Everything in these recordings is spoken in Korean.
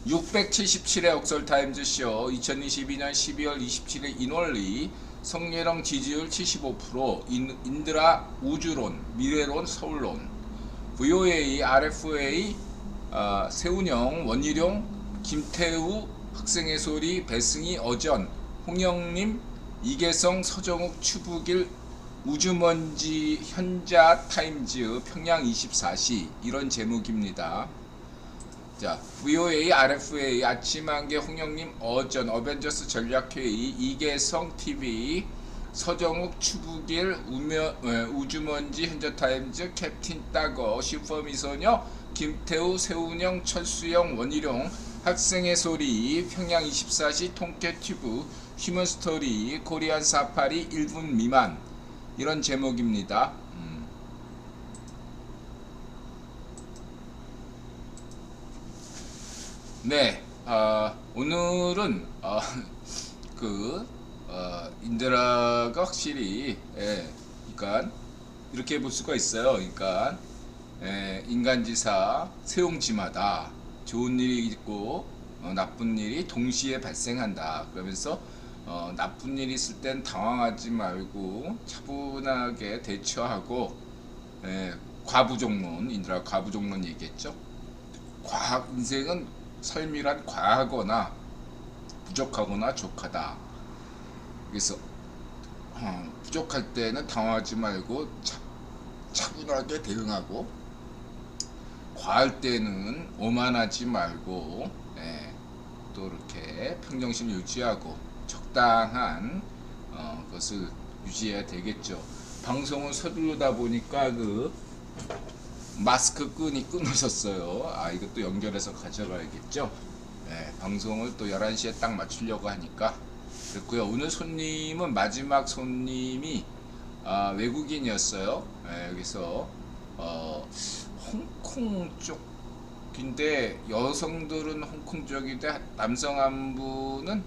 677회 옥설타임즈쇼 2022년 12월 27일 인원리 성예령 지지율 75%, 인드라 우주론, 미래론, 서울론, VOA, RFA, 세운영, 원희룡, 김태우, 학생의 소리, 배승희, 어전, 홍영림, 이계성, 서정욱, 추부길, 우주먼지, 현자 타임즈, 평양 24시 이런 제목입니다. 자, VOA, RFA, 아침한개, 홍영님, 어전, 어벤져스 전략회의, 이계성 TV, 서정욱, 추부길, 우주먼지, 현자타임즈, 캡틴 따거, 슈퍼미소녀, 김태우, 세운영, 철수영, 원희룡, 학생의 소리, 평양 24시, 통깨튜브, 휴먼스토리, 코리안 사파리, 1분 미만 이런 제목입니다. 네, 오늘은 인드라가 확실히, 그러니까 이렇게 볼 수가 있어요. 그러니까 인간지사 세옹지마다 좋은 일이 있고 나쁜 일이 동시에 발생한다. 그러면서 나쁜 일이 있을 땐 당황하지 말고 차분하게 대처하고, 과부종론, 인드라 과부종론 얘기했죠. 인생은 삶이란 과하거나 부족하거나 족하다. 그래서 부족할 때는 당황하지 말고 차분하게 대응하고, 과할 때는 오만하지 말고, 또 이렇게 평정심 유지하고 적당한 것을 유지해야 되겠죠. 방송을 서두르다 보니까 마스크 끈이 끊어졌어요. 이것도 연결해서 가져가야겠죠. 방송을 또 11시에 딱 맞추려고 하니까 그랬고요. 오늘 손님은 마지막 손님이 외국인이었어요. 여기서 홍콩 쪽인데, 여성들은 홍콩 쪽인데 남성 한 분은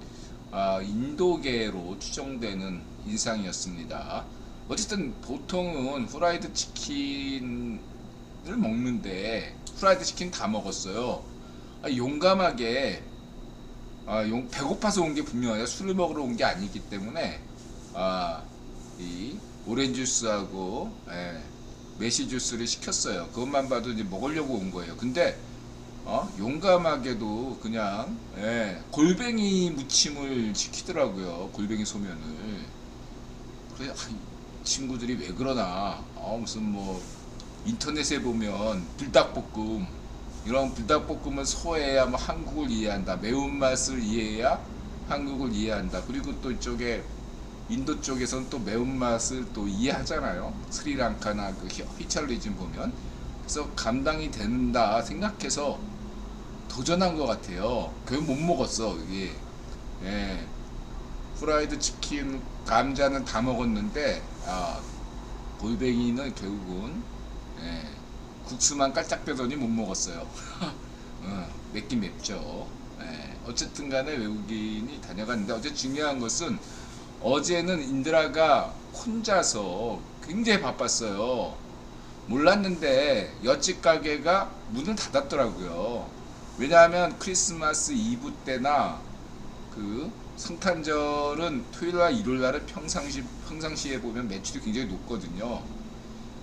인도계로 추정되는 인상이었습니다. 어쨌든 보통은 후라이드 치킨을 먹는데 후라이드 치킨 다 먹었어요. 용감하게, 배고파서 온 게 분명해요. 술을 먹으러 온 게 아니기 때문에 이 오렌지 주스하고 메시 주스를 시켰어요. 그것만 봐도 이제 먹으려고 온 거예요. 근데 용감하게도 그냥 골뱅이 무침을 시키더라고요. 골뱅이 소면을. 그래, 친구들이 왜 그러나, 무슨 뭐 인터넷에 보면 불닭볶음, 이런 불닭볶음은 소해야 뭐 한국을 이해한다, 매운맛을 이해해야 한국을 이해한다, 그리고 또 이쪽에 인도 쪽에서는 또 매운맛을 또 이해하잖아요. 스리랑카나 휘찰리즘 보면. 그래서 감당이 된다 생각해서 도전한 것 같아요. 그걸 못 먹었어. 이게 프라이드 치킨, 감자는 다 먹었는데 골뱅이는 결국은 국수만 깔짝 빼더니 못 먹었어요. 맵긴 맵죠. 어쨌든 간에 외국인이 다녀갔는데, 어제 중요한 것은 어제는 인드라가 혼자서 굉장히 바빴어요. 몰랐는데 엿집 가게가 문을 닫았더라고요. 왜냐하면 크리스마스 이브 때나 성탄절은 토요일날 일요일날은 평상시에 보면 매출이 굉장히 높거든요.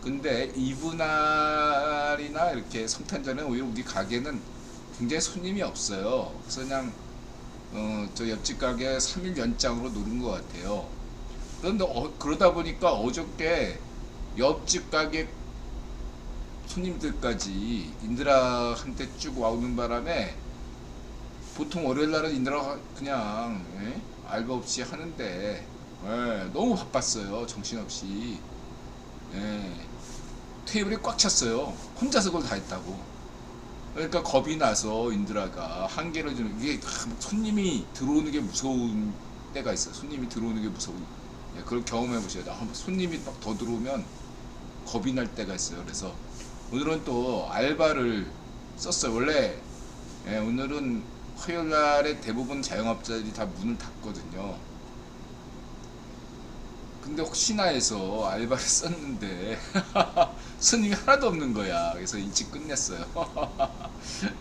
근데 이브날이나 이렇게 성탄절은 오히려 우리 가게는 굉장히 손님이 없어요. 그래서 그냥 저 옆집 가게 3일 연장으로 노린 것 같아요. 그런데 그러다 보니까 어저께 옆집 가게 손님들까지 인드라한테 쭉 와오는 바람에, 보통 월요일날은 인드라가 그냥 알바 없이 하는데 너무 바빴어요. 정신없이. 테이블이 꽉 찼어요. 혼자서 그걸 다 했다고. 그러니까 겁이 나서 인드라가 한계를 주는, 이게 손님이 들어오는 게 무서운 때가 있어요. 손님이 들어오는 게 무서운. 그걸 경험해 보셔야 돼요. 손님이 막 더 들어오면 겁이 날 때가 있어요. 그래서 오늘은 또 알바를 썼어요. 원래 오늘은 화요일날에 대부분 자영업자들이 다 문을 닫거든요. 근데 혹시나 해서 알바를 썼는데 손님이 하나도 없는 거야. 그래서 일찍 끝냈어요.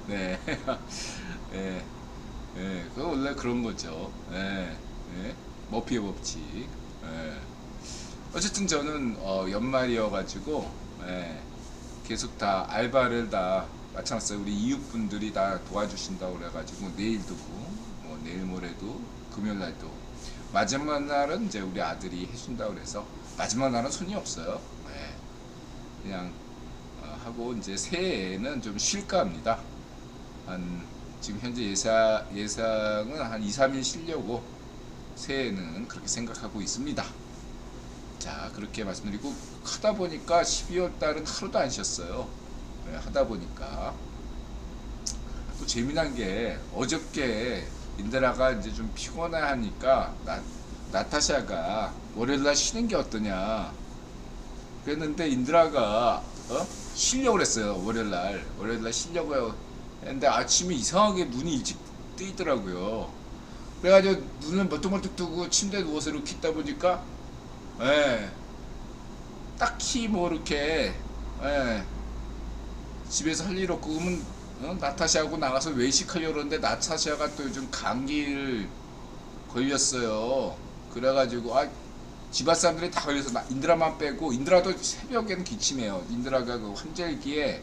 네. 예, 예, 그 원래 그런 거죠. 예, 예, 머피의 법칙. 예. 어쨌든 저는 연말이어가지고 예, 계속 다 알바를 다 마찬가지로 우리 이웃분들이 다 도와주신다고 그래가지고 내일도 뭐 내일 모레도 금요일 날도 마지막 날은 이제 우리 아들이 해준다고 그래서 마지막 날은 손이 없어요. 예, 그냥 하고 이제 새해에는 좀 쉴까 합니다. 한 지금 현재 예상은 한 2, 3일 쉬려고 새해에는 그렇게 생각하고 있습니다. 자, 그렇게 말씀드리고 하다 보니까 12월 달은 하루도 안 쉬었어요. 네, 하다 보니까 또 재미난 게 어저께 인드라가 이제 좀 피곤해 하니까 나타샤가 월요일날 쉬는 게 어떠냐 그랬는데 인드라가 쉬려고 그랬어요. 월요일날 쉬려고 했는데 아침에 이상하게 눈이 일찍 뜨이더라고요. 그래가지고 눈을 멀뚱멀뚱 뜨고 침대에 누워서 이렇게 있다 보니까 예, 딱히 뭐 이렇게 예, 집에서 할 일 없고 그러면 나타샤하고 나가서 외식하려고 그러는데 나타샤가 또 요즘 감기를 걸렸어요. 그래가지고 집안 사람들이 다 걸려서 인드라만 빼고 인드라도 새벽에는 기침해요. 인드라가 그 환절기에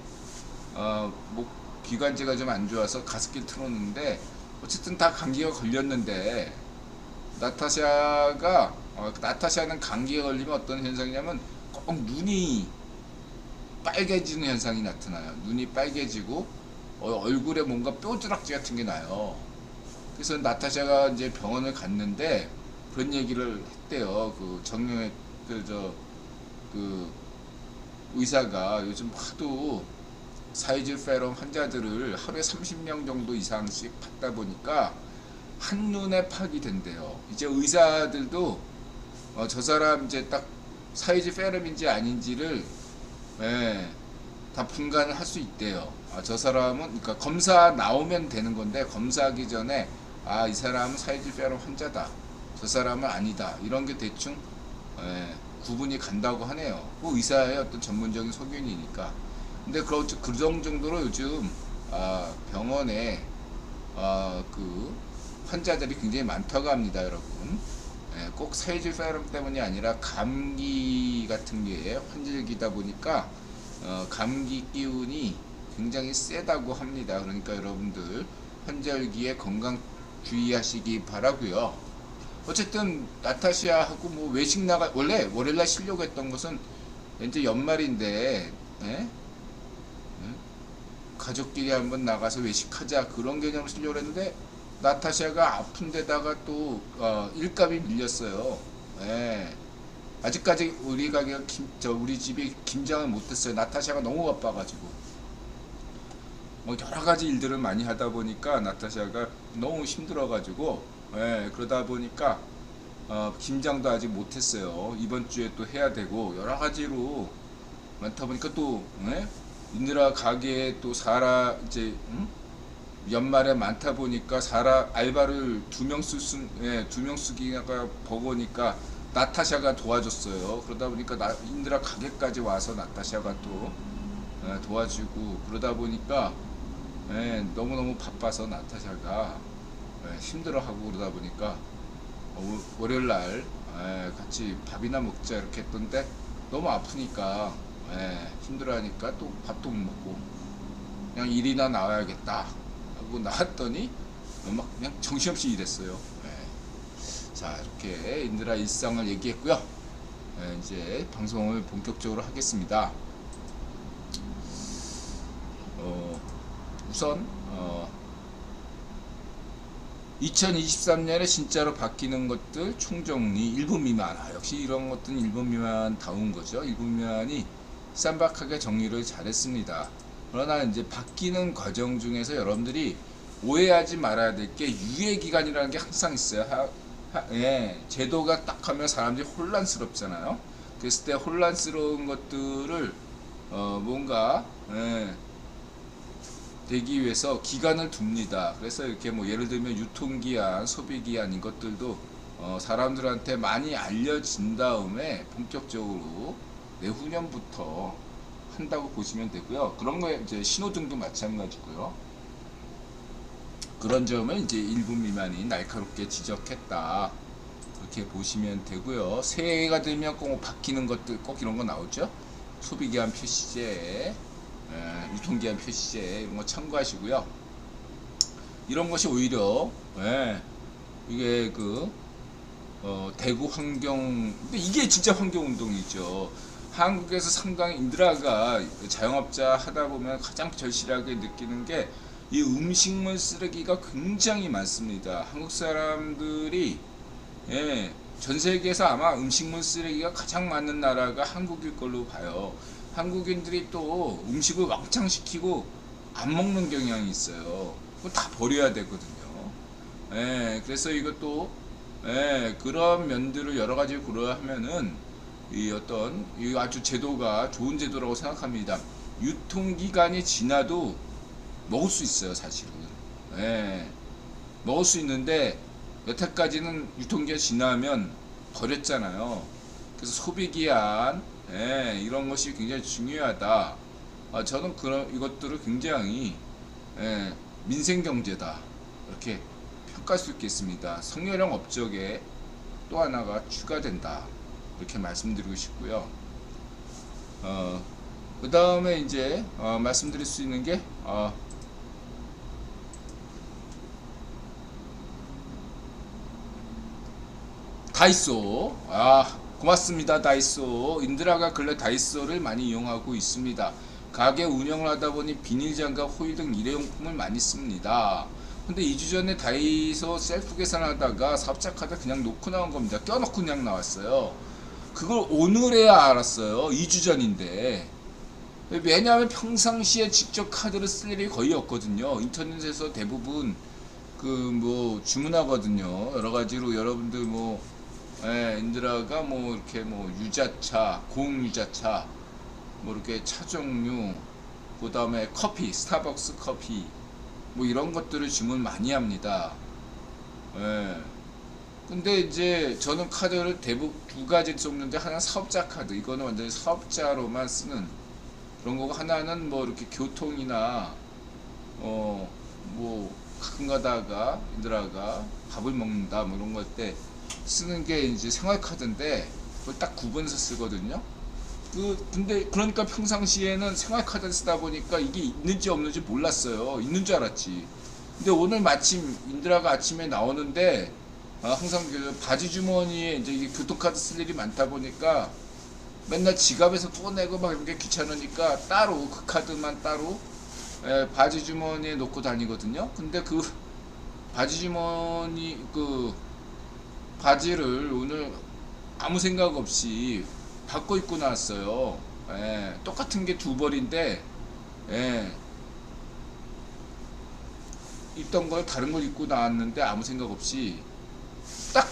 목 기관지가 좀 안 좋아서 가습기를 틀었는데 어쨌든 다 감기가 걸렸는데 나타샤는 감기에 걸리면 어떤 현상이냐면 꼭 눈이 빨개지는 현상이 나타나요. 눈이 빨개지고 얼굴에 뭔가 뾰드락지 같은 게 나요. 그래서 나타샤가 이제 병원을 갔는데 그런 얘기를 했대요. 그 정형외 그 의사가 요즘 하도 사이즈 페럼 환자들을 하루에 30명 정도 이상씩 받다 보니까 한눈에 파악이 된대요. 이제 의사들도 저 사람 이제 딱 사이즈 페럼인지 아닌지를 예, 다 분간을 할 수 있대요. 저 사람은 그러니까 검사 나오면 되는 건데 검사하기 전에 이 사람은 사이즈 페럼 환자다. 저 사람은 아니다. 이런 게 대충 예, 구분이 간다고 하네요. 그 의사의 어떤 전문적인 소견이니까. 근데 그 정도로 요즘 병원에 그 환자들이 굉장히 많다고 합니다, 여러분. 예, 꼭 사이즈 페럼 때문이 아니라 감기 같은 게 환절기다 보니까 감기 기운이 굉장히 세다고 합니다. 그러니까 여러분들 환절기에 건강 주의하시기 바라고요. 어쨌든 나타샤하고 뭐 외식 원래 월요일날 쉬려고 했던 것은 이제 연말인데 예? 가족끼리 한번 나가서 외식하자 그런 개념으로 쓰려고 했는데 나타샤가 아픈 데다가 또 일감이 밀렸어요. 예. 아직까지 우리 가게가 우리 집이 김장을 못했어요. 나타샤가 너무 바빠가지고 뭐 여러 가지 일들을 많이 하다 보니까 나타샤가 너무 힘들어가지고 예. 그러다 보니까 김장도 아직 못했어요. 이번 주에 또 해야 되고 여러 가지로 많다 보니까 또 예? 인드라 가게에 또 이제 연말에 많다 보니까 알바를 두 명 쓰기가 버거니까 나타샤가 도와줬어요. 그러다 보니까 인드라 가게까지 와서 나타샤가 또 도와주고 그러다 보니까 너무너무 바빠서 나타샤가 힘들어하고 그러다 보니까 월요일날 같이 밥이나 먹자 이렇게 했던데 너무 아프니까 힘들어하니까 또 밥도 못 먹고 그냥 일이나 나와야겠다 하고 나왔더니 막 그냥 정신없이 일했어요. 자, 이렇게 인드라 일상을 얘기했고요. 이제 방송을 본격적으로 하겠습니다. 우선 2023년에 진짜로 바뀌는 것들 총정리 1분 미만. 역시 이런 것들은 1분 미만 다운 거죠. 1분 미만이 쌈박하게 정리를 잘했습니다. 그러나 이제 바뀌는 과정 중에서 여러분들이 오해하지 말아야 될 게 유예 기간이라는 게 항상 있어요. 제도가 딱 하면 사람들이 혼란스럽잖아요. 그랬을 때 혼란스러운 것들을 뭔가 되기 위해서 기간을 둡니다. 그래서 이렇게 뭐 예를 들면 유통기한, 소비기한 이것들도 사람들한테 많이 알려진 다음에 본격적으로 내후년부터 한다고 보시면 되고요. 그런 거에 이제 신호등도 마찬가지고요. 그런 점을 이제 일부 미만이 날카롭게 지적했다. 그렇게 보시면 되고요. 새해가 되면 꼭 바뀌는 것들 꼭 이런 거 나오죠. 소비기한 표시제, 유통기한 표시제 이런 거 참고하시고요. 이런 것이 오히려 이게 대구 환경, 근데 이게 진짜 환경 운동이죠. 한국에서 상당히 인드라가 자영업자 하다 보면 가장 절실하게 느끼는 게 이 음식물 쓰레기가 굉장히 많습니다. 한국 사람들이 전 세계에서 아마 음식물 쓰레기가 가장 많은 나라가 한국일 걸로 봐요. 한국인들이 또 음식을 왕창 시키고 안 먹는 경향이 있어요. 그거 다 버려야 되거든요. 그래서 이것도 그런 면들을 여러 가지 고려하면은 이 아주 제도가 좋은 제도라고 생각합니다. 유통기간이 지나도 먹을 수 있어요, 사실은. 먹을 수 있는데 여태까지는 유통기한 지나면 버렸잖아요. 그래서 소비기한 이런 것이 굉장히 중요하다. 저는 이것들을 굉장히 민생경제다 이렇게 평가할 수 있겠습니다. 성렬형 업적에 또 하나가 추가된다 이렇게 말씀드리고 싶고요. 그 다음에 이제 말씀드릴 수 있는 게 다이소. 고맙습니다. 다이소. 인드라가 근래 다이소를 많이 이용하고 있습니다. 가게 운영을 하다 보니 비닐장갑, 호일 등 일회용품을 많이 씁니다. 근데 2주 전에 다이소 셀프 계산하다가 사업자 카드 그냥 놓고 나온 겁니다. 껴놓고 그냥 나왔어요. 그걸 오늘에야 알았어요. 2주 전인데. 왜냐하면 평상시에 직접 카드를 쓸 일이 거의 없거든요. 인터넷에서 대부분 주문하거든요. 여러 가지로 여러분들 인드라가 이렇게 유자차, 공유자차, 이렇게 차 종류, 그 다음에 커피, 스타벅스 커피, 이런 것들을 주문 많이 합니다. 근데 이제 저는 카드를 대부분 두 가지 썼는데, 하나는 사업자 카드, 이거는 완전히 사업자로만 쓰는 그런 거고, 하나는 이렇게 교통이나 가끔 가다가 인드라가 밥을 먹는다 이런 거 할 때 쓰는 게 이제 생활카드인데, 그걸 딱 구분해서 쓰거든요. 근데 그러니까 평상시에는 생활카드를 쓰다 보니까 이게 있는지 없는지 몰랐어요. 있는 줄 알았지. 근데 오늘 마침 인드라가 아침에 나오는데 항상 바지 주머니에 이제 이게 교통카드 쓸 일이 많다 보니까 맨날 지갑에서 꺼내고 막 이렇게 귀찮으니까 따로 그 카드만 따로 바지 주머니에 놓고 다니거든요. 근데 그 바지 주머니 바지를 오늘 아무 생각 없이 바꿔 입고 나왔어요. 똑같은 게 두 벌인데 입던 걸 다른 걸 입고 나왔는데 아무 생각 없이 딱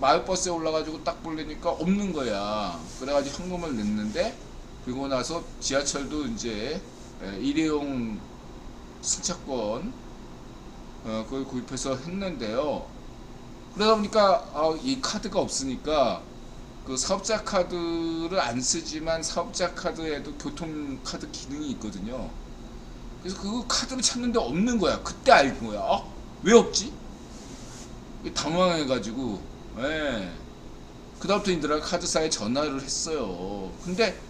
마을버스에 올라가지고 딱 보려니까 없는 거야. 그래가지고 현금을 냈는데, 그리고 나서 지하철도 이제 일회용 승차권 그걸 구입해서 했는데요. 그러다 보니까 이 카드가 없으니까 그 사업자 카드를 안 쓰지만 사업자 카드에도 교통카드 기능이 있거든요. 그래서 그 카드를 찾는데 없는 거야. 그때 알는 거야. 왜 없지? 당황해가지고 그다음부터 인드라 카드사에 전화를 했어요. 근데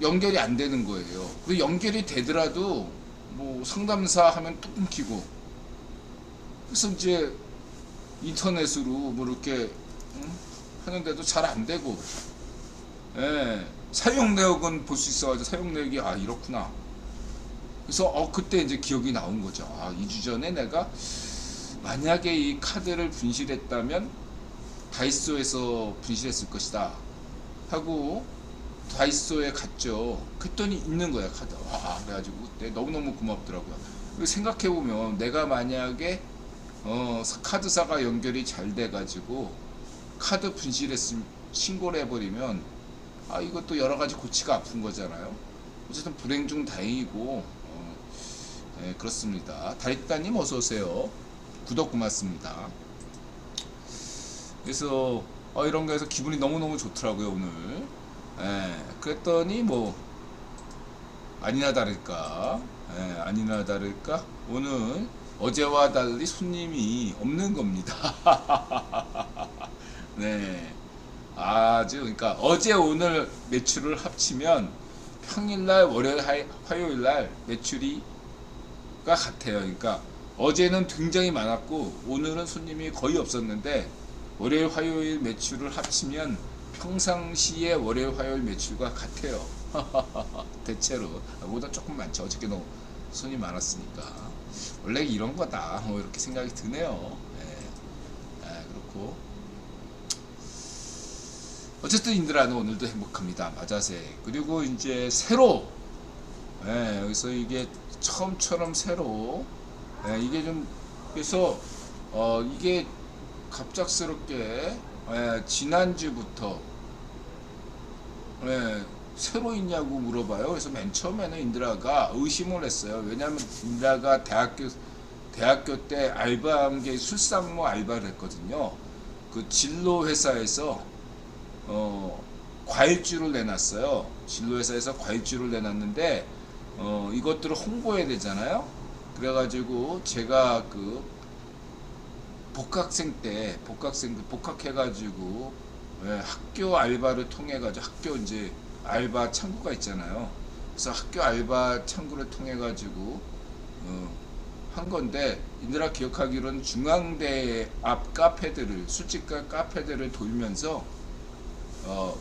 연결이 안 되는 거예요. 그리고 연결이 되더라도 상담사 하면 또 끊기고, 그래서 이제 인터넷으로 이렇게 하는데도 잘 안 되고, 사용 내역은 볼 수 있어가지고 사용 내역이 이렇구나. 그래서 그때 이제 기억이 나온 거죠. 2주 전에 내가 만약에 이 카드를 분실했다면 다이소에서 분실했을 것이다 하고 다이소에 갔죠. 그랬더니 있는 거야, 카드. 그래가지고 그때 너무너무 고맙더라고요. 생각해보면 내가 만약에 카드사가 연결이 잘 돼가지고 카드 분실했으면 신고를 해버리면 이것도 여러가지 고치가 아픈 거잖아요. 어쨌든 불행 중 다행이고 그렇습니다. 다리따님 어서오세요. 구독 고맙습니다. 그래서 이런 거에서 기분이 너무너무 좋더라고요 오늘. 그랬더니 아니나 다를까, 아니나 다를까 오늘 어제와 달리 손님이 없는 겁니다. 네, 아주 그러니까 어제 오늘 매출을 합치면 평일날 월요일 화요일날 매출이 같아요. 그러니까 어제는 굉장히 많았고 오늘은 손님이 거의 없었는데 월요일 화요일 매출을 합치면 평상시에 월요일 화요일 매출과 같아요. 대체로 보다 조금 많죠. 어저께 너무 손이 많았으니까 원래 이런 거다 뭐 이렇게 생각이 드네요. 그렇고 어쨌든 인드라는 오늘도 행복합니다. 마자세. 그리고 이제 새로, 여기서 이게 처음처럼 새로, 이게 좀 그래서 이게 갑작스럽게 지난주부터 새로 있냐고 물어봐요. 그래서 맨 처음에는 인드라가 의심을 했어요. 왜냐하면 인드라가 대학교 때 알바한 게 술상무 알바를 했거든요. 그 진로 회사에서 과일주를 내놨어요. 진로 회사에서 과일주를 내놨는데 이것들을 홍보해야 되잖아요. 그래가지고 제가 그 복학생 때 복학해가지고 학교 알바를 통해가지고 학교 이제 알바 창구가 있잖아요. 그래서 학교 알바 창구를 통해가지고 한 건데 인드라 기억하기로는 중앙대 앞 카페들을 술집과 카페들을 돌면서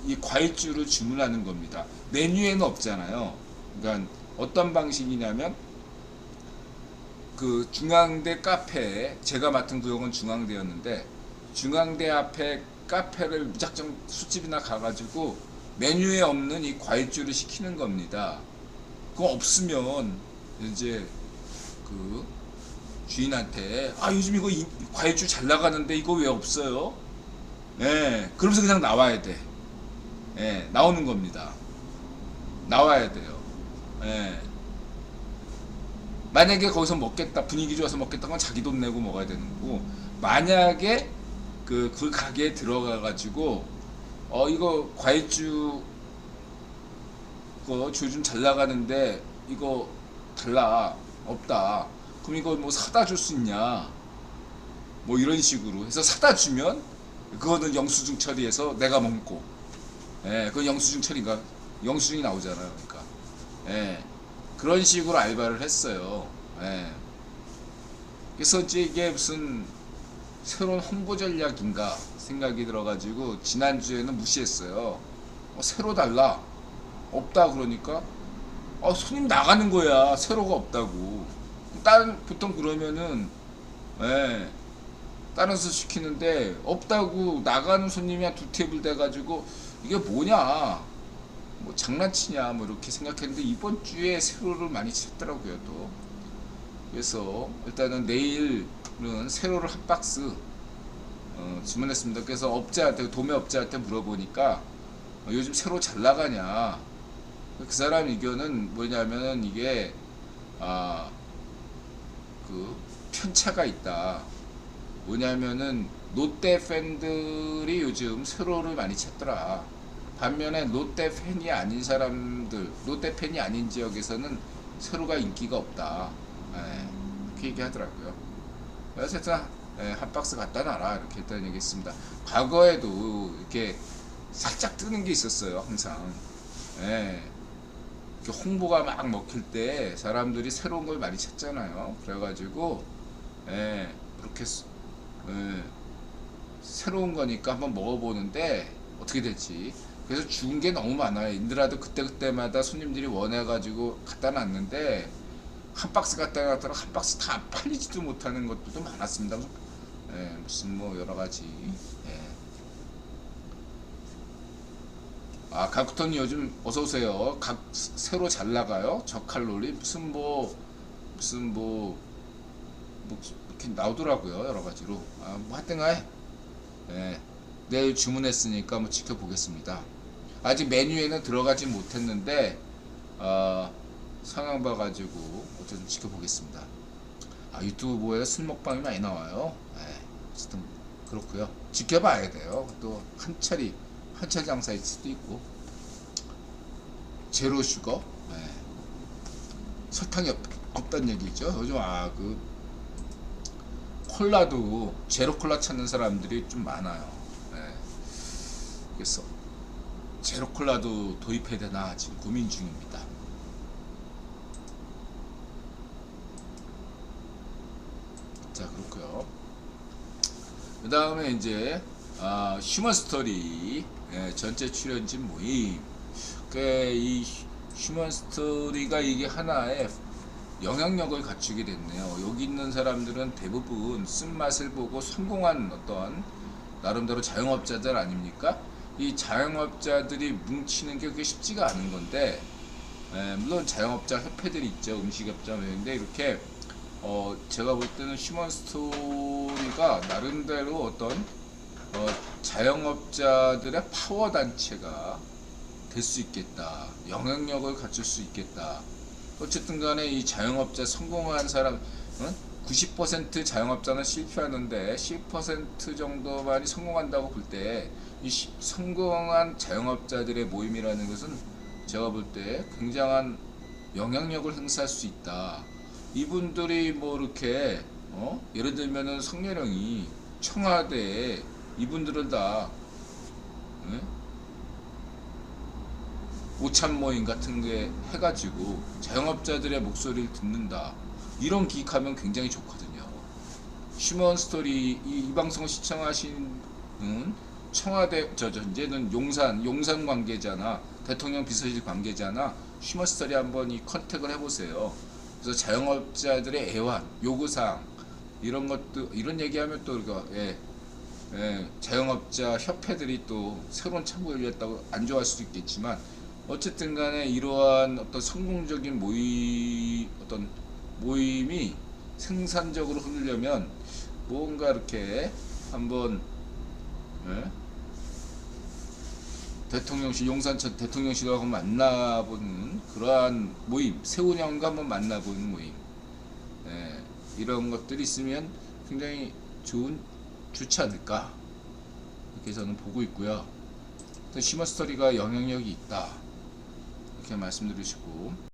이 과일주를 주문하는 겁니다. 메뉴에는 없잖아요. 그러니까 어떤 방식이냐면 그 중앙대 카페에 제가 맡은 구역은 중앙대였는데 중앙대 앞에 카페를 무작정 술집이나 가가지고 메뉴에 없는 이 과일주를 시키는 겁니다. 그거 없으면 이제 그 주인한테 요즘 이거 과일주 잘 나가는데 이거 왜 없어요? 그러면서 그냥 나와야 돼. 나오는 겁니다. 나와야 돼요. 만약에 거기서 먹겠다, 분위기 좋아서 먹겠다, 건 자기 돈 내고 먹어야 되는 거고, 만약에 그 가게에 들어가가지고, 이거 과일주, 그거 요즘 잘 나가는데, 이거 달라, 없다. 그럼 이거 뭐 사다 줄 수 있냐? 뭐 이런 식으로 해서 사다 주면, 그거는 영수증 처리해서 내가 먹고, 그건 영수증 처리가, 영수증이 나오잖아요. 그러니까. 그런 식으로 알바를 했어요. 그래서 이제 이게 무슨 새로운 홍보 전략인가 생각이 들어가지고 지난주에는 무시했어요. 새로 달라. 없다 그러니까 손님 나가는 거야. 새로가 없다고. 보통 그러면은 다른 수 시키는데 없다고 나가는 손님이 한 두 테이블 돼가지고 이게 뭐냐, 뭐 장난치냐 뭐 이렇게 생각했는데 이번 주에 세로를 많이 찾더라고요. 또 그래서 일단은 내일은 세로를 한 박스 주문했습니다. 그래서 업자한테, 도매업자한테 물어보니까 요즘 세로 잘 나가냐, 그 사람 의견은 뭐냐면은 이게 그 편차가 있다. 뭐냐면은 롯데 팬들이 요즘 세로를 많이 찾더라. 반면에 롯데 팬이 아닌 사람들, 롯데 팬이 아닌 지역에서는 세로가 인기가 없다. 그렇게 얘기하더라고요. 그래서 한 박스 갖다 놔라 이렇게 했다는 얘기 했습니다. 과거에도 이렇게 살짝 뜨는 게 있었어요. 항상 이렇게 홍보가 막 먹힐 때 사람들이 새로운 걸 많이 찾잖아요. 그래가지고 그렇게 새로운 거니까 한번 먹어보는데 어떻게 될지. 그래서 죽은 게 너무 많아요. 인드라도 그때마다 손님들이 원해가지고 갖다 놨는데 한 박스 갖다 놨다가 한 박스 다 팔리지도 못하는 것들도 많았습니다. 무슨 뭐 여러가지. 가쿠톤이 요즘 어서오세요. 새로 잘 나가요. 저칼로리 무슨 뭐 이렇게 나오더라고요. 여러가지로. 뭐 하여튼간에 내일 주문했으니까 뭐 지켜보겠습니다. 아직 메뉴에는 들어가지 못했는데 상황 봐가지고 어쨌든 지켜보겠습니다. 유튜브에 술 먹방이 많이 나와요. 어쨌든 그렇고요. 지켜봐야 돼요. 또 한철 장사일 수도 있고 제로 슈거. 설탕이 없다는 얘기죠. 요즘 그 콜라도 제로 콜라 찾는 사람들이 좀 많아요. 네. 그래서 제로 콜라도 도입해야 되나 지금 고민 중입니다. 자, 그렇고요. 그 다음에 이제 휴먼 스토리 전체 출연진 모임. 이 휴먼 스토리가 이게 하나의 영향력을 갖추게 됐네요. 여기 있는 사람들은 대부분 쓴맛을 보고 성공한 어떤 나름대로 자영업자들 아닙니까? 이 자영업자들이 뭉치는 게 그게 쉽지가 않은 건데, 물론 자영업자 협회들이 있죠. 음식업자 회인데 이렇게 제가 볼 때는 휴먼 스토리가 나름대로 어떤 자영업자들의 파워 단체가 될 수 있겠다. 영향력을 갖출 수 있겠다. 어쨌든 간에 이 자영업자 성공한 사람, 90% 자영업자는 실패하는데 10% 정도만이 성공한다고 볼 때 이 성공한 자영업자들의 모임이라는 것은 제가 볼 때 굉장한 영향력을 행사할 수 있다. 이분들이 뭐 이렇게 예를 들면은 성렬형이 청와대에 이분들은 다 오찬 모임 같은 게 해가지고 자영업자들의 목소리를 듣는다. 이런 기획하면 굉장히 좋거든요. 휴먼 스토리 이 방송을 시청하신 청와대 이제는 용산 관계자나 대통령 비서실 관계자나 휴먼 스토리 한번 이 컨택을 해보세요. 그래서 자영업자들의 애환, 요구사항 이런 것도 이런 얘기하면 또 우리가 자영업자 협회들이 또 새로운 창구를 열렸다고 안 좋아할 수도 있겠지만 어쨌든 간에 이러한 어떤 성공적인 모임이 생산적으로 흐르려면 뭔가 이렇게 한번 대통령실 용산천 대통령실하고 만나보는 그러한 모임, 세훈형과 한번 만나보는 모임, 이런 것들이 있으면 굉장히 좋지 않을까 이렇게 저는 보고 있고요. 휴먼 스토리가 영향력이 있다 이렇게 말씀드리시고.